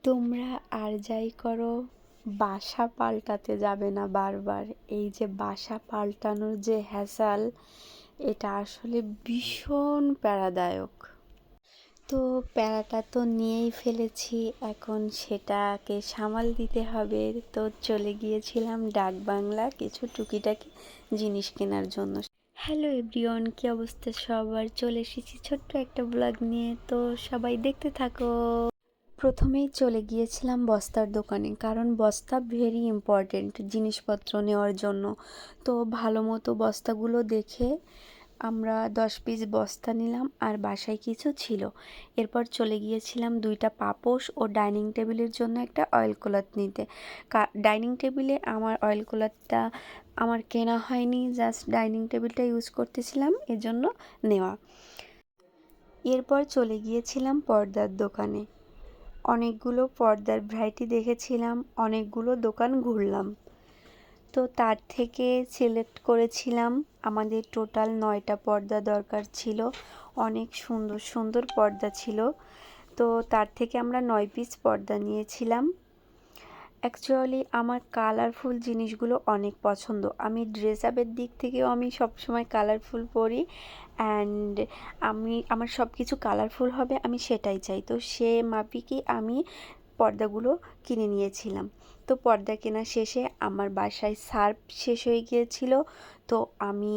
তোমরা আর যাই করো, বাসা পাল্টাতে যাবে না বারবার। এই যে বাসা পাল্টানোর যে হ্যাসেল, এটা আসলে ভীষণ প্যারাদায়ক। তো প্যারাটা তো নিয়েই ফেলেছি, এখন সেটাকে সামাল দিতে হবে। তো চলে গিয়েছিলাম ডাক বাংলা কিছু টুকিটাকি জিনিস কেনার জন্য। হ্যালো এভরিওয়ান, কী অবস্থা সবার? চলে এসেছি ছোট্ট একটা ব্লগ নিয়ে, তো সবাই দেখতে থাকো। প্রথমেই চলে গিয়েছিলাম বস্তার দোকানে, কারণ বস্তা ভেরি ইম্পর্ট্যান্ট জিনিসপত্র নেওয়ার জন্য। তো ভালো মতো বস্তাগুলো দেখে আমরা 10 পিস বস্তা নিলাম, আর বাসায় কিছু ছিল। এরপর চলে গিয়েছিলাম 2টা পাপোশ ও ডাইনিং টেবিলের জন্য একটা অয়েল ক্লথ নিতে। ডাইনিং টেবিলে আমার অয়েল ক্লথটা আমার কেনা হয়নি, জাস্ট ডাইনিং টেবিলটা ইউজ করতেছিলাম, এজন্য নেওয়া। এরপর চলে গিয়েছিলাম পর্দার দোকানে। অনেকগুলো পর্দার ভ্যারাইটি দেখেছিলাম, অনেকগুলো দোকান ঘুরলাম। তো তার থেকে সিলেক্ট করেছিলাম, আমাদের টোটাল 9টা পর্দা দরকার ছিল। অনেক সুন্দর সুন্দর পর্দা ছিল। তো তার থেকে আমরা 9 পিস পর্দা নিয়েছিলাম। অ্যাকচুয়ালি আমার কালারফুল জিনিসগুলো অনেক পছন্দ। আমি ড্রেস আপের দিক থেকেও আমি সবসময় কালারফুল পরি, অ্যান্ড আমার সব কিছু কালারফুল হবে, আমি সেটাই চাই। তো সে মাফিকই আমি পর্দাগুলো কিনে নিয়েছিলাম। তো পর্দা কেনা শেষে আমার বাসায় সার্ফ শেষ হয়ে গিয়েছিল, তো আমি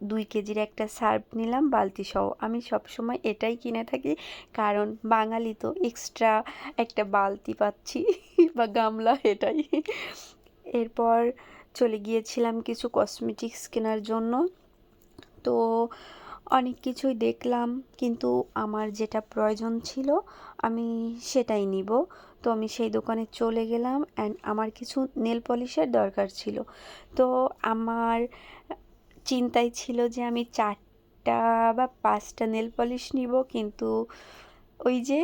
2 কেজির একটা সার্ফ নিলাম বালতি সহ। আমি সবসময় এটাই কিনে থাকি, কারণ বাঙালি তো এক্সট্রা একটা বালতি পাচ্ছি বা গামলা, এটাই। এরপর চলে গিয়েছিলাম কিছু কসমেটিক্স কেনার জন্য। তো অনেক কিছুই দেখলাম, কিন্তু আমার যেটা প্রয়োজন ছিল আমি সেটাই নিব। তো আমি সেই দোকানে চলে গেলাম, অ্যান্ড আমার কিছু নেল পলিশের দরকার ছিল। তো আমার চিন্তায় ছিল যে আমি 4টা বা 5টা নেল পলিশ নিব, কিন্তু ওই যে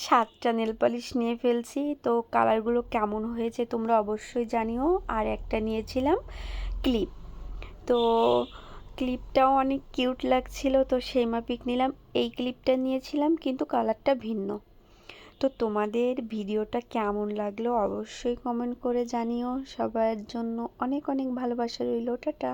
7টা নেল পলিশ নিয়ে ফেলছি। তো কালারগুলো কেমন হয়েছে তোমরা অবশ্যই জানিও। আর একটা নিয়েছিলাম ক্লিপ। তো ক্লিপটাও অনেক কিউট লাগছিল, তো সেই মাপিক নিলাম। এই ক্লিপটা নিয়েছিলাম, কিন্তু কালারটা ভিন্ন। তো তোমাদের ভিডিওটা কেমন লাগলো অবশ্যই কমেন্ট করে জানিও। সবার জন্য অনেক অনেক ভালোবাসা রইল। টাটা।